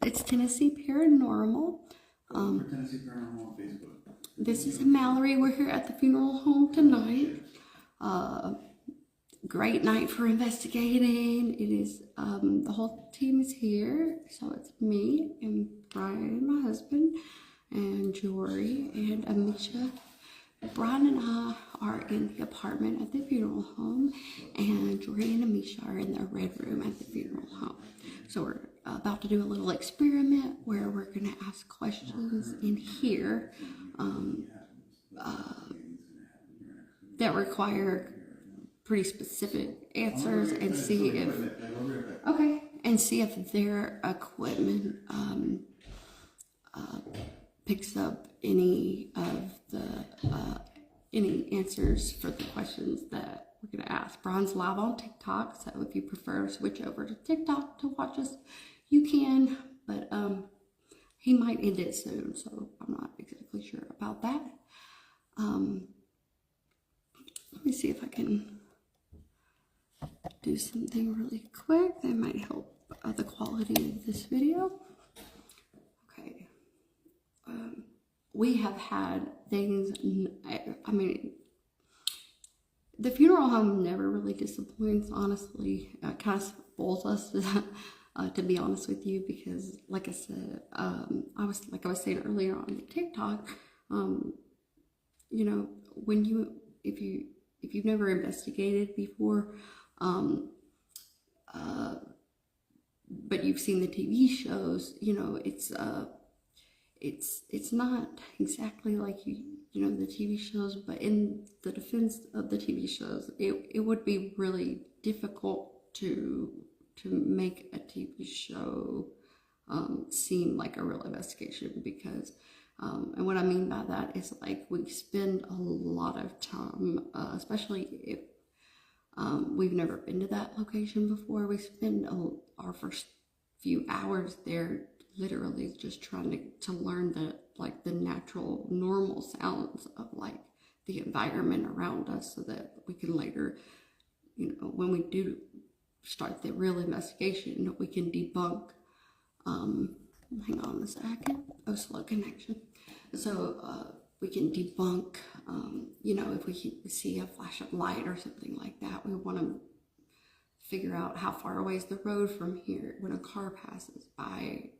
It's Tennessee Paranormal. For Tennessee Paranormal on Facebook. This is Mallory. We're here at the funeral home tonight. Great night for investigating. It is, the whole team is here. So it's me and Brian, my husband, and Jory and Amisha. Brian and I are in the apartment at the funeral home, and Jory and Amisha are in the red room at the funeral home. So we're about to do a little experiment where we're going to ask questions in here that require pretty specific answers, and see if their equipment picks up any of the any answers for the questions that we're going to ask. Brian's live on TikTok, so if you prefer to switch over to TikTok to watch us, you can, but he might end it soon, so I'm not exactly sure about that. Let me see if I can do something really quick that might help the quality of this video. Okay. We have had things, I mean, the funeral home never really disappoints, honestly. It kind of spoils us, to be honest with you, because like I said, I was saying earlier on TikTok, you know, if you've never investigated before, but you've seen the TV shows, you know, it's not exactly like you know, the TV shows, but in the defense of the TV shows, it would be really difficult to make a TV show seem like a real investigation, because and what I mean by that is, like, we spend a lot of time, especially if we've never been to that location before, we spend our first few hours there literally just trying to learn the natural, normal sounds of like the environment around us, so that we can later, you know, when we do start the real investigation, we can debunk. Hang on a second. Oh, slow connection. So we can debunk, you know, if we see a flash of light or something like that, we want to figure out how far away is the road from here. When a car passes by,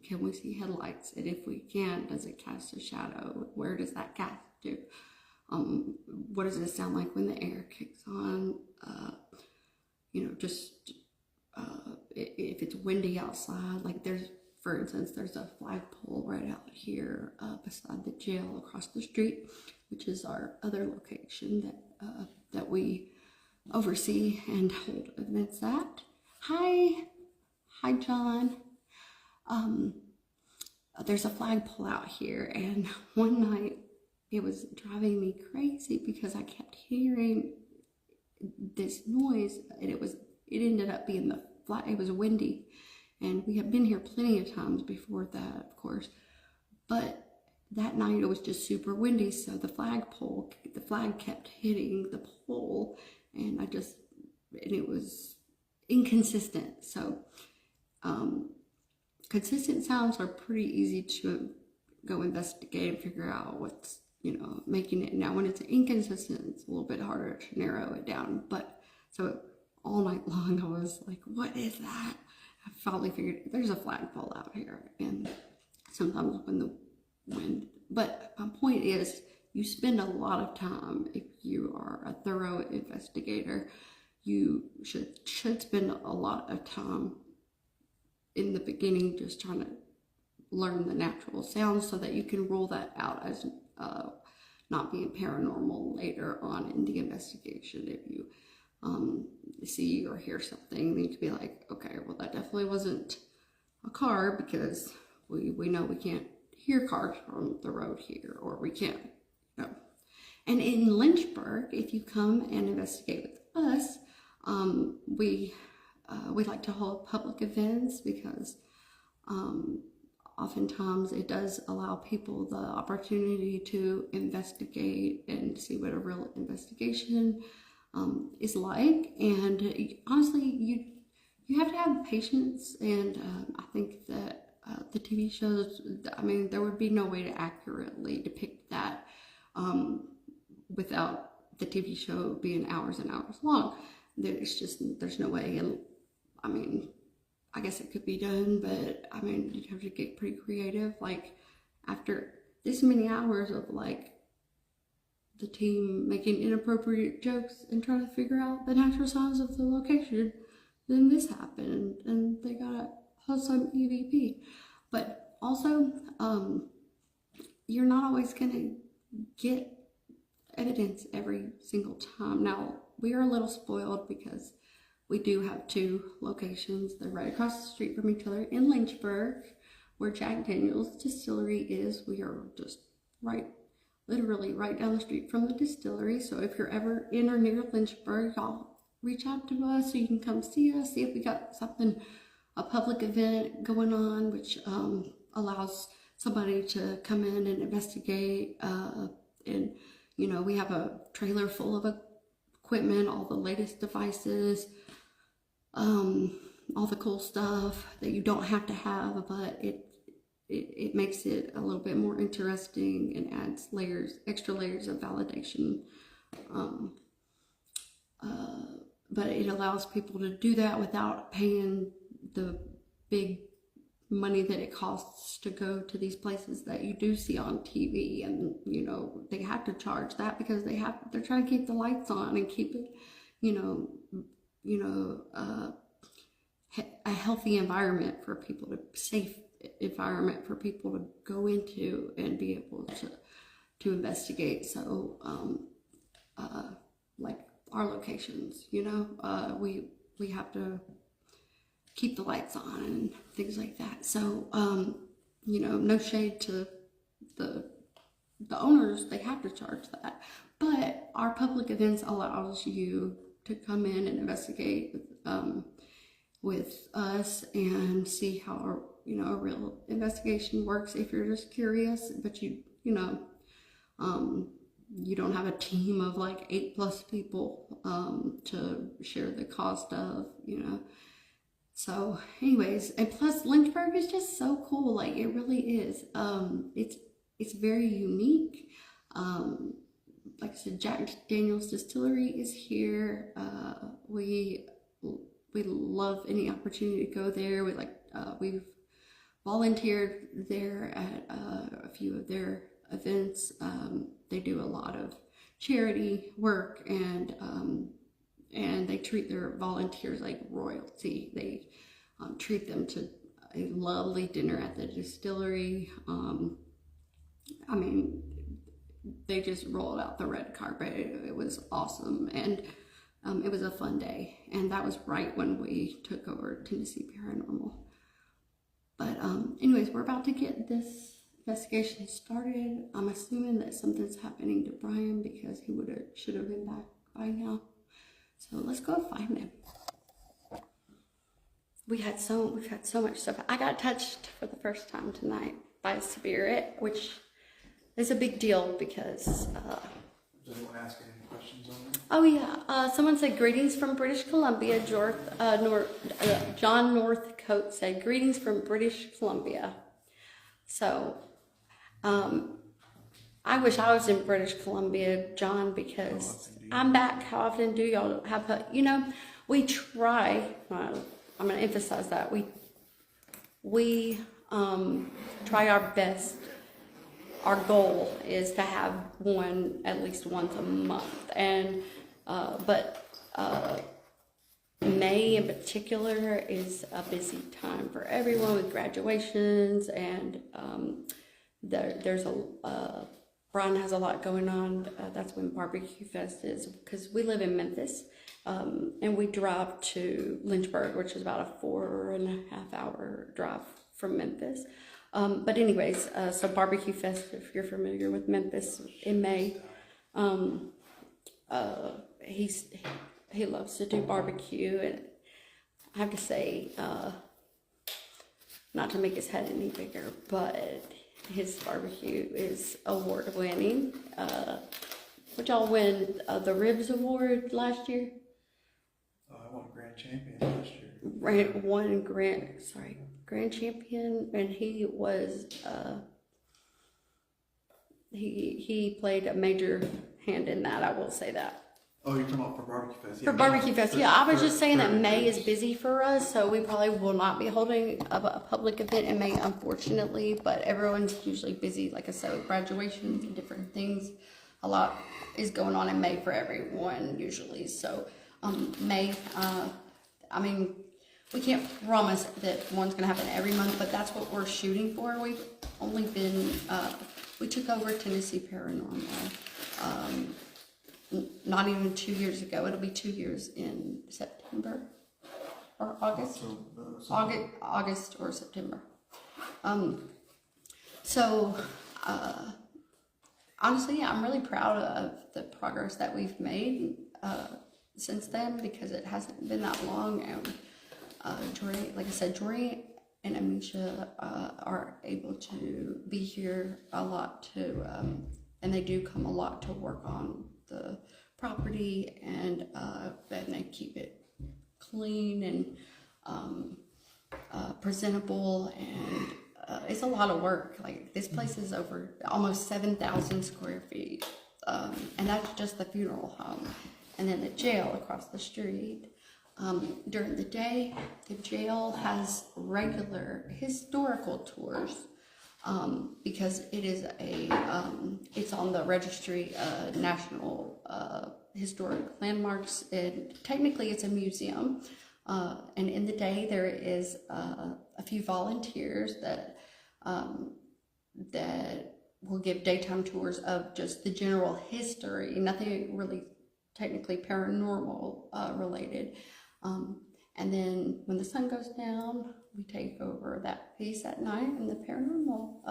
can we see headlights? And if we can, does it cast a shadow? Where does that cast to? What does it sound like when the air kicks on? You know, just if it's windy outside, like for instance, there's a flagpole right out here beside the jail across the street, which is our other location that we oversee and hold events at. Hi John. There's a flagpole out here, and one night it was driving me crazy because I kept hearing this noise, and it ended up being it was windy, and we have been here plenty of times before that, of course, but that night it was just super windy, so the flag kept hitting the pole, and it was inconsistent. So consistent sounds are pretty easy to go investigate and figure out what's, you know, making it. Now when it's inconsistent, it's a little bit harder to narrow it down. But so all night long I was like, what is that? I finally figured there's a flagpole out here, and sometimes when the wind, but my point is, you spend a lot of time, if you are a thorough investigator, you should spend a lot of time in the beginning just trying to learn the natural sounds, so that you can rule that out as not being paranormal later on in the investigation. If you see or hear something, then you can be like, okay, well, that definitely wasn't a car, because we know we can't hear cars from the road here, or we can't, you know. And in Lynchburg, if you come and investigate with us, we like to hold public events, because oftentimes it does allow people the opportunity to investigate and see what a real investigation is like. And honestly, you have to have patience, and I think that the TV shows, I mean, there would be no way to accurately depict that without the TV show being hours and hours long. There's no way. And I mean, I guess it could be done, but I mean, you'd have to get pretty creative. Like, after this many hours of like the team making inappropriate jokes and trying to figure out the natural size of the location, then this happened and they gotta host some EVP. But also, you're not always gonna get evidence every single time. Now, we are a little spoiled because we do have two locations. They're right across the street from each other in Lynchburg, where Jack Daniel's distillery is. We are just literally right down the street from the distillery. So if you're ever in or near Lynchburg, y'all reach out to us so you can come see us, see if we got something, a public event going on, which allows somebody to come in and investigate. And, you know, we have a trailer full of equipment, all the latest devices, all the cool stuff that you don't have to have, but it makes it a little bit more interesting and adds extra layers of validation. But it allows people to do that without paying the big money that it costs to go to these places that you do see on TV. And, you know, they have to charge that because they're trying to keep the lights on and keep it, a healthy environment for people, safe environment for people to go into and be able to investigate. So, like our locations, we have to keep the lights on and things like that. So, no shade to the owners, they have to charge that. But our public events allows you to come in and investigate with us and see how a real investigation works if you're just curious, but you don't have a team of like 8+ people to share the cost of, So anyways, and plus Lynchburg is just so cool. Like, it really is. It's very unique. Like I said, Jack Daniel's Distillery is here. We love any opportunity to go there. We've volunteered there at a few of their events. They do a lot of charity work, and they treat their volunteers like royalty. They treat them to a lovely dinner at the distillery. I mean, they just rolled out the red carpet. It was awesome, and it was a fun day. And that was right when we took over Tennessee Paranormal. But anyways, we're about to get this investigation started. I'm assuming that something's happening to Brian because he should have been back by now. So let's go find him. We've had so much stuff. I got touched for the first time tonight by a spirit, which is a big deal because Does anyone ask any questions on it? oh yeah, someone said greetings from British Columbia. John Northcote said greetings from British Columbia. So I wish I was in British Columbia, John, because I'm back. How often do y'all have we try, I'm going to emphasize that, we try our best. Our goal is to have one at least once a month, and but May in particular is a busy time for everyone with graduations, and there's Brian has a lot going on. That's when Barbecue Fest is, because we live in Memphis, and we drive to Lynchburg, which is about a 4.5 hour drive from Memphis. But anyways, so Barbecue Fest, if you're familiar with Memphis, in May, he loves to do barbecue, and I have to say, not to make his head any bigger, but his barbecue is award-winning. Would y'all win the Ribs Award last year? I won Grand Champion last year. grand champion, and he was he played a major hand in that. I will say that. Oh, you're talking about for Barbecue Fest? Yeah, For Barbecue Fest, yeah. I was just saying that May is busy for us, so we probably will not be holding a public event in May, unfortunately. But everyone's usually busy, like I said, with graduations and different things. A lot is going on in May for everyone usually. So May, I mean, we can't promise that one's gonna happen every month, but that's what we're shooting for. We've only been, we took over Tennessee Paranormal. Not even 2 years ago. It'll be 2 years in September or August. August or September. Honestly, I'm really proud of the progress that we've made since then, because it hasn't been that long. And Jory, like I said, Jory and Amisha are able to be here a lot too, and they do come a lot to work on the property, and they keep it clean and presentable, and it's a lot of work. Like, this place is over almost 7,000 square feet, and that's just the funeral home, and then the jail across the street. During the day, the jail has regular historical tours, because it is it's on the registry of National Historic Landmarks, and technically it's a museum. And in the day there is a few volunteers that will give daytime tours of just the general history, nothing really technically paranormal related. And then when the sun goes down, we take over that piece at night in the paranormal.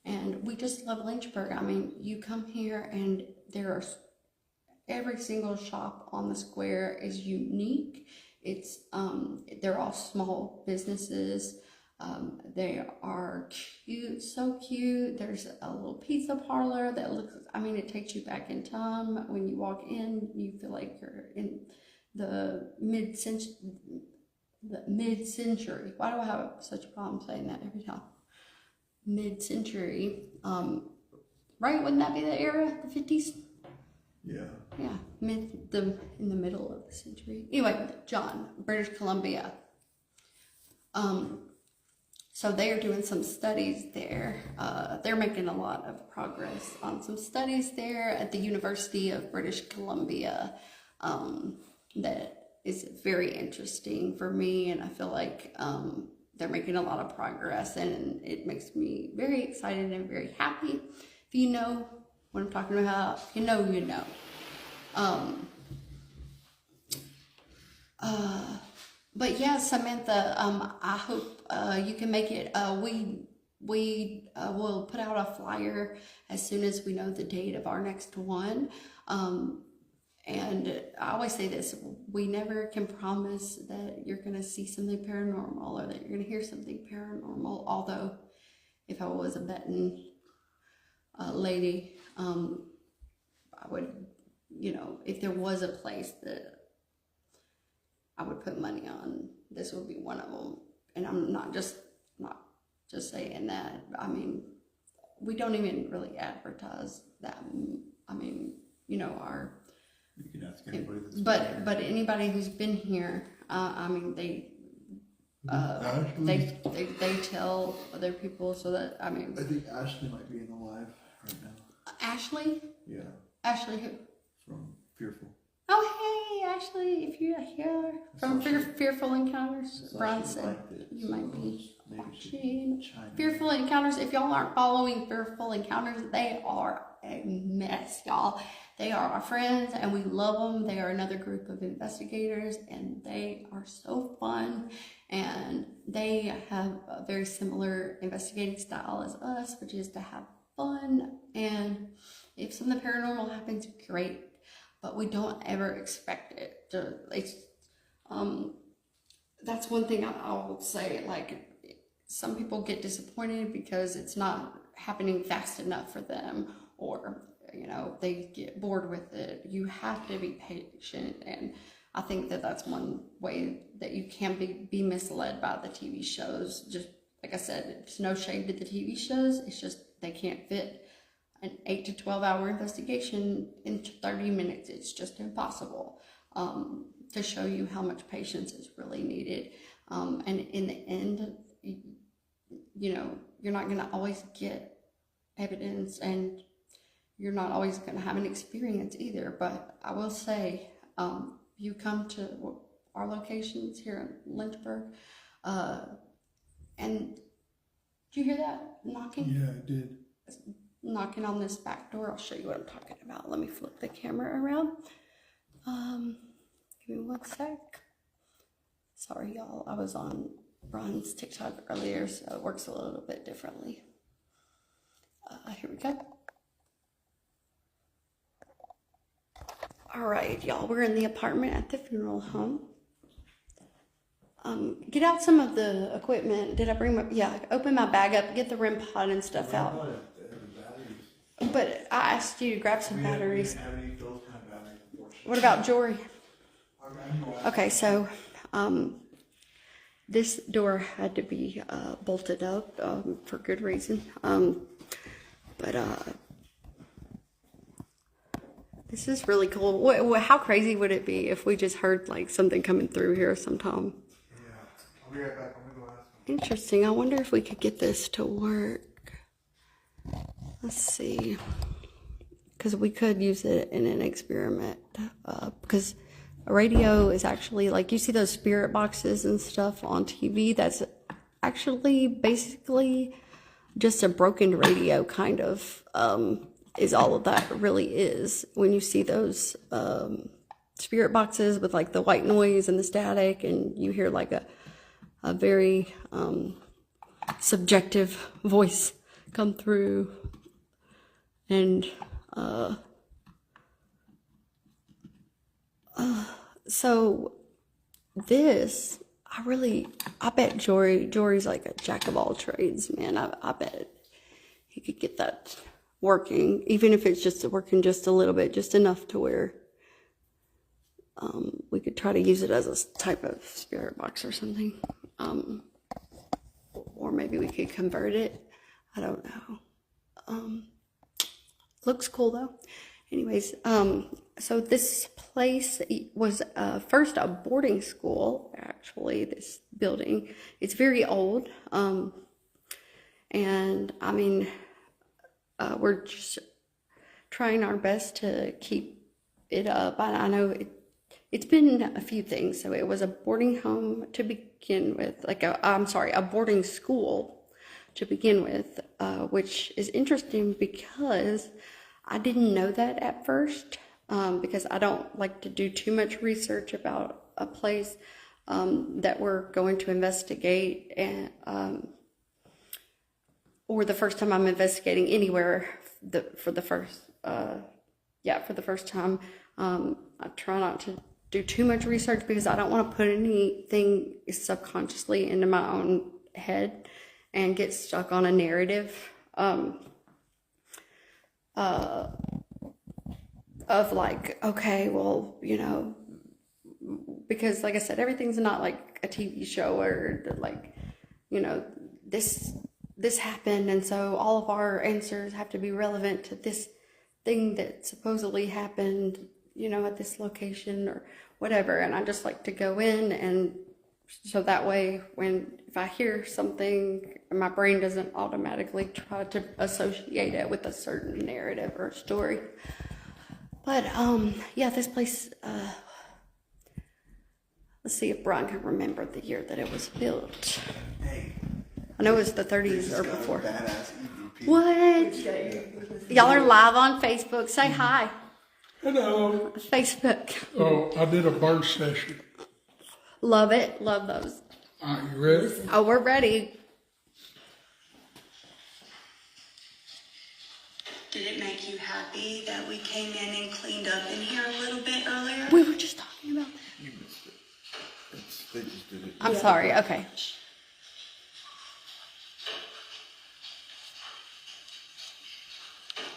And we just love Lynchburg. I mean, you come here and every single shop on the square is unique. It's they're all small businesses. They are cute, so cute. There's a little pizza parlor that looks, I mean, it takes you back in time. When you walk in, you feel like you're in the mid-century. Why do I have such a problem saying that every time? Mid-century. Right? Wouldn't that be the era? The 50s? Yeah. Yeah. In the middle of the century. Anyway, John, British Columbia. So they are doing some studies there. They're making a lot of progress on some studies there at the University of British Columbia. That is very interesting for me, and I feel like they're making a lot of progress, and it makes me very excited and very happy. If you know what I'm talking about, you know. But yeah, Samantha, I hope you can make it. We will put out a flyer as soon as we know the date of our next one. And I always say this, we never can promise that you're going to see something paranormal or that you're going to hear something paranormal. Although, if I was a betting lady, I would, if there was a place that I would put money on, this would be one of them. And I'm not just saying that. I mean, we don't even really advertise that. I mean, our... You can ask anybody that's but anybody who's been here, I mean, they tell other people, so that, I mean... I think Ashley might be in the live right now. Ashley? Yeah. Ashley who? From Fearful. Oh, hey, Ashley, if you're here from Fearful Encounters, Brian said you might be watching Fearful Encounters. If y'all aren't following Fearful Encounters, they are a mess, y'all. They are our friends, and we love them. They are another group of investigators, and they are so fun, and they have a very similar investigating style as us, which is to have fun, and if something paranormal happens, great. But we don't ever expect it. That's one thing I will say. Like, some people get disappointed because it's not happening fast enough for them, or they get bored with it. You have to be patient, and I think that that's one way that you can be misled by the TV shows. Just like I said, it's no shade to the TV shows. It's just they can't fit an 8 to 12 hour investigation into 30 minutes. It's just impossible to show you how much patience is really needed. And in the end, you know, you're not going to always get evidence, and you're not always going to have an experience either. But I will say, you come to our locations here in Lynchburg, and did you hear that knocking? Yeah, I did. Knocking on this back door. I'll show you what I'm talking about. Let me flip the camera around. Give me one sec. Sorry, y'all. I was on Ron's TikTok earlier, so it works a little bit differently. Here we go. All right, y'all. We're in the apartment at the funeral home. Get out some of the equipment. Did I bring my... Yeah, open my bag up. Get the REM pod and stuff out. But I asked you to grab some batteries. What about jewelry? Okay, so this door had to be bolted up for good reason. But this is really cool. How crazy would it be if we just heard like something coming through here sometime? Yeah, I'll be right back. I'm gonna go ask them. Interesting. I wonder if we could get this to work. Let's see. Because we could use it in an experiment. Because a radio is actually, like, you see those spirit boxes and stuff on TV? That's actually basically just a broken radio, kind of, is all of that really is. When you see those spirit boxes with, like, the white noise and the static, and you hear, like, a very subjective voice come through. And so this, I bet Jory's like a jack of all trades, man. I bet he could get that working, even if it's just working just a little bit, just enough to where we could try to use it as a type of spirit box or something. Or maybe we could convert it. I don't know. Looks cool though. Anyways, so this place was first a boarding school, actually, this building. It's very old. And I mean, we're just trying our best to keep it up. I know it's been a few things. So it was a boarding home to begin with, a boarding school to begin with, which is interesting because I didn't know that at first, because I don't like to do too much research about a place that we're going to investigate, and or the first time I'm investigating anywhere for the first time. I try not to do too much research because I don't want to put anything subconsciously into my own head and get stuck on a narrative of like, okay, well, you know, because like I said, everything's not like a TV show or like, you know, this happened, and so all of our answers have to be relevant to this thing that supposedly happened, you know, at this location or whatever. And I just like to go in, and so that way if I hear something, my brain doesn't automatically try to associate it with a certain narrative or story. But yeah, this place, let's see if Brian can remember the year that it was built. Hey, I know it was the 30s or before. badass EVP. What? Y'all are live on Facebook. Say hi. Hello. Facebook. Oh, I did a birth session. Love it. Love those. Are you ready? Oh, we're ready. Did it make you happy that we came in and cleaned up in here a little bit earlier? We were just talking about that. You missed it. They just did it. I'm sorry. Okay.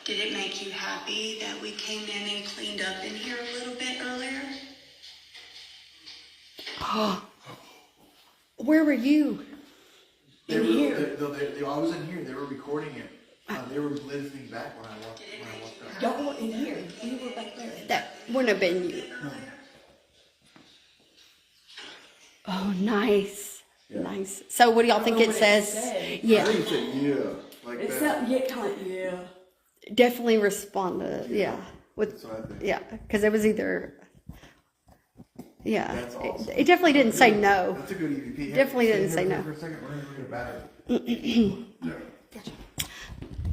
Did it make you happy that we came in and cleaned up in here a little bit earlier? Where were you? They were, I was in here. They were recording it. They were listening back when I walked up. Y'all were in here. We were back there. That wouldn't have been you. Oh, nice. Yeah. Nice. So what do y'all think know it what it says? said. Yeah. I think it said yeah, like It's that. not yet kind of, yeah. Definitely respond to, yeah. With, That's what I think. yeah, because it was either, yeah. That's awesome. It definitely didn't say no. That's a good EVP. Definitely Stay didn't here say no. For a second, we're gonna get a battery.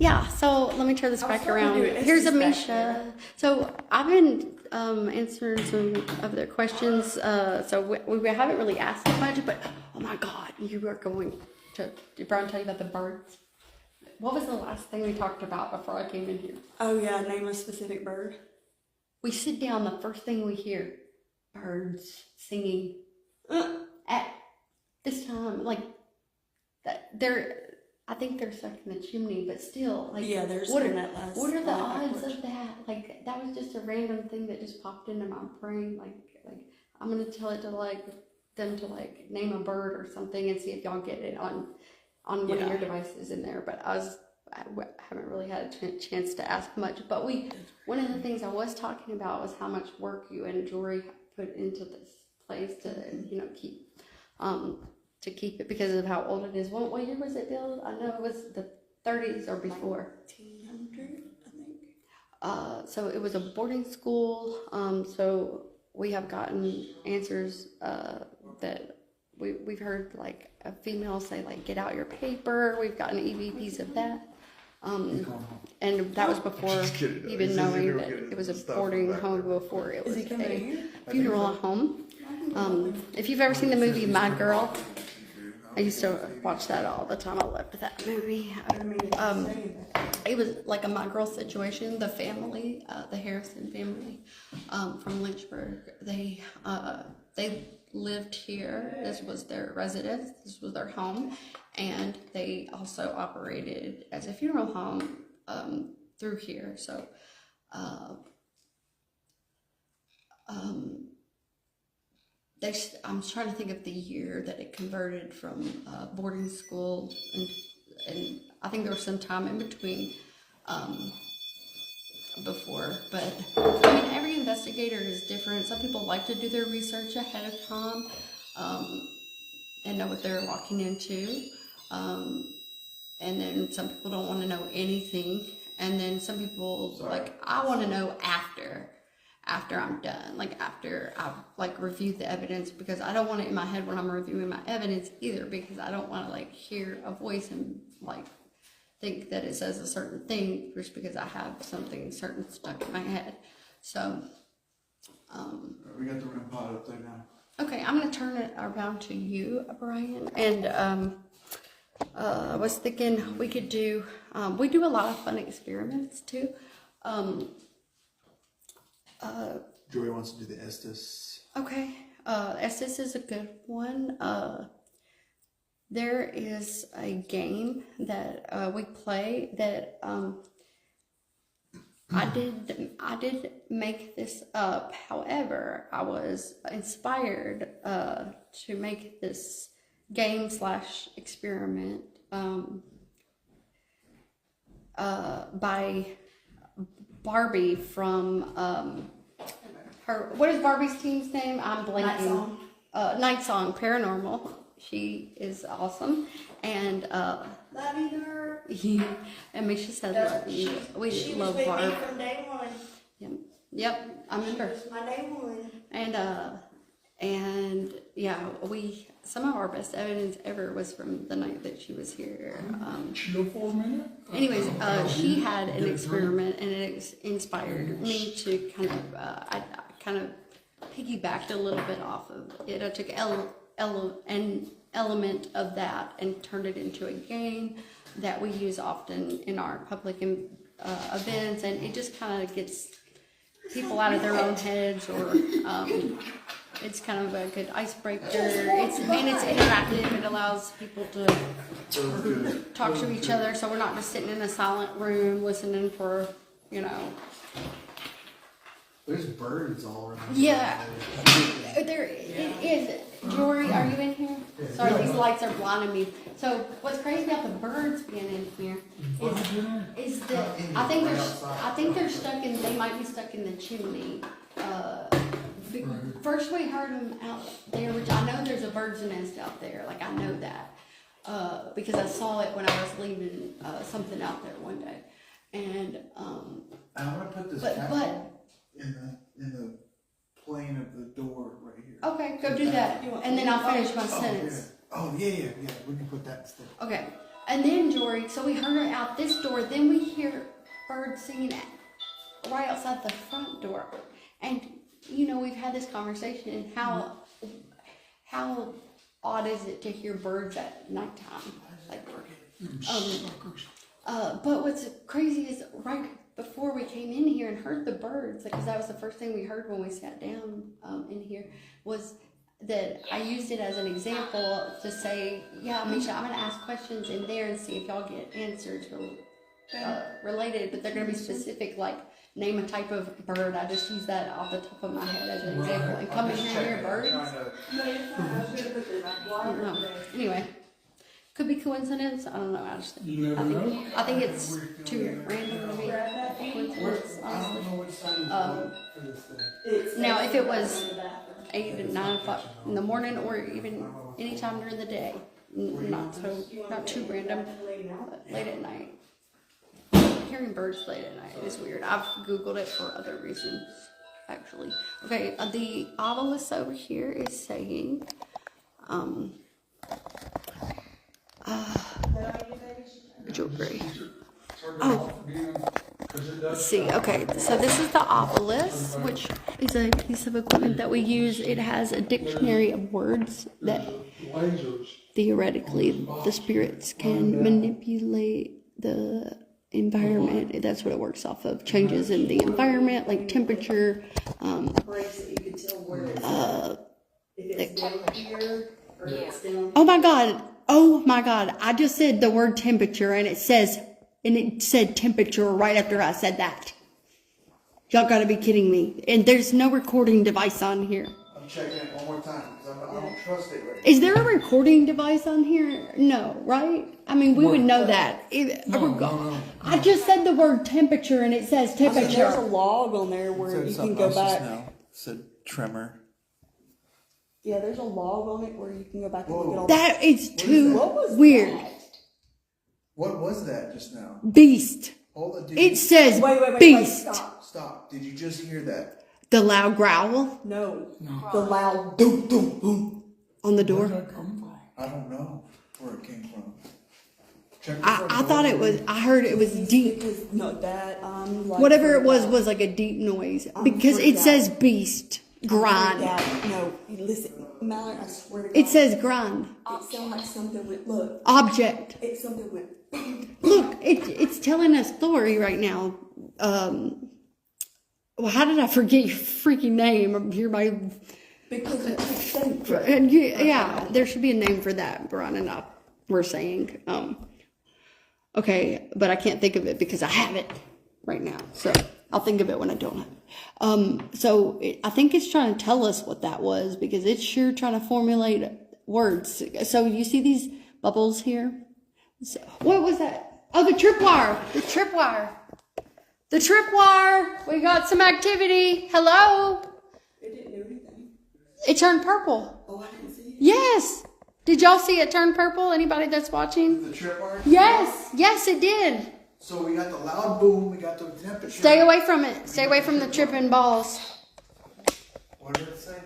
Yeah, so let me turn this I was back starting around. to do it. Here's It's just back Amisha. there. So I've been answering some of their questions. So we haven't really asked much, but oh my God, you were going to, did Brian tell you about the birds? What was the last thing we talked about before I came in here? Oh, yeah, name a specific bird. We sit down, the first thing we hear, birds singing. At this time, like, that I think they're stuck in the chimney, but still, like, Yeah, there's what been are, that last. what are the back odds porch. of that? Like, that was just a random thing that just popped into my brain. Like I'm gonna tell it to them to name a bird or something and see if y'all get it on one of Yeah. your devices in there. But I haven't really had a chance to ask much. But one of the things I was talking about was how much work you and Jory put into this place to keep it because of how old it is. What year was it built? I know it was the 30s or before. 1900, I think. So it was a boarding school. So we have gotten answers that we've heard, like a female say, like, get out your paper. We've gotten EVPs of that. And that was before Just kidding. even He's knowing here that getting it was a stuff boarding back home there. before it Is was he coming in a here? funeral home. If you've ever seen the movie My Girl, I used to watch that all the time. I loved that movie. It was like a My Girl situation. The family, the Harrison family, from Lynchburg, they lived here. This was their residence. This was their home, and they also operated as a funeral home through here. So, I'm trying to think of the year that it converted from boarding school, and I think there was some time in between before. But I mean, every investigator is different. Some people like to do their research ahead of time and know what they're walking into, and then some people don't want to know anything, and then some people I want to know after I'm done, like after I've reviewed the evidence, because I don't want it in my head when I'm reviewing my evidence either, because I don't want to hear a voice and think that it says a certain thing just because I have something certain stuck in my head. So We got the REM pod up there now. okay, I'm gonna turn it around to you, Brian, and I was thinking we could do we do a lot of fun experiments too. Joey wants to do the Estes. Okay, Estes is a good one. There is a game that we play that I did make this up. However, I was inspired to make this game / experiment by Barbie from what is Barbie's team's name? I'm blanking. Night Song Paranormal. She is awesome, and Love you, girl. and Misha said love you. We She was love with me Barb. from day one. Yep, I remember. She was my day one. And yeah, some of our best evidence ever was from the night that she was here. Chill for a minute. Anyways, she had an experiment, and it inspired me to I kind of piggybacked a little bit off of it. I took an element of that and turned it into a game that we use often in our public events, and it just kind of gets people out of their own heads, or it's kind of a good icebreaker. It's interactive. It allows people to talk to each other, so we're not just sitting in a silent room listening for, There's birds all around. Yeah, there it is. Jory, are you in here? Sorry, these lights are blinding me. So what's crazy about the birds being in here is that I think they're stuck in. They might be stuck in the chimney. First we heard them out there, which I know there's a bird's nest out there. Like I know that because I saw it when I was leaving something out there one day. And I'm gonna put this but in the plane of the door right here. okay, go do that, and then I'll finish my sentence. Yeah. We can put that instead. Okay, and then Jory, so we heard her out this door, then we hear birds singing right outside the front door. And, you know, we've had this conversation, how odd is it to hear birds at nighttime? Like, but what's crazy is right before we came in here and heard the birds, because that was the first thing we heard when we sat down in here, was that I used it as an example to say, yeah, Misha, I'm going to ask questions in there and see if y'all get answers related, but they're going to be specific, like name a type of bird. I just use that off the top of my head as an example. And come in here and hear birds. I don't know. Anyway, could be coincidence. I don't know. I think it's too random to me. Coincidence, honestly. Now, if it was 8 to 9 o'clock in the morning, or even any time during the day, not too random, but late at night. Hearing birds late at night is weird. I've Googled it for other reasons, actually. Okay, the obelisk over here is saying, jewelry. Oh, let's see. Okay, so this is the obelisk, which is a piece of equipment that we use. It has a dictionary of words that theoretically the spirits can manipulate the environment. That's what it works off of. Changes in the environment, like temperature. Oh my god! I just said the word temperature, and it said temperature right after I said that. Y'all gotta be kidding me! And there's no recording device on here. I'm checking it one more time because I don't trust it right now. Is there a recording device on here? No, right? I mean, we would know that. No. I just said the word temperature, and it says There's a temperature. log on there where you can go back. It said tremor. Yeah, there's a log on it where you can go back and look at all That is too What was weird. that? What was that just now? Beast. Hold on. It says Wait, beast. Stop. Did you just hear that? The loud growl No. The loud boom, boom, boom. on the door. Where'd that come from? I don't know where it came from. Check the I front thought door. it was. I heard it was deep. Because, no, that, like, Whatever it was like a deep noise because it freaked says out. beast grind. No, listen, Mallory, I swear to God. It says grind. It sounded like something went, look, Object. it something went, Look, it's telling a story right now. Well, how did I forget your freaking name? You're my. because it was saying, And yeah, there should be a name for that, Brian and I were saying. Okay, but I can't think of it because I have it right now. So I'll think of it when I don't have it. I think it's trying to tell us what that was because it's sure trying to formulate words. So you see these bubbles here? So, what was that? Oh, the tripwire. The tripwire. The tripwire. We got some activity. Hello? it didn't do anything. It turned purple. Oh, I didn't see it. Yes. Did y'all see it turn purple? Anybody that's watching? The tripwire? Yes, it did. So we got the loud boom, we got the temperature. Stay away from it. Stay away from the tripping balls. What did it say?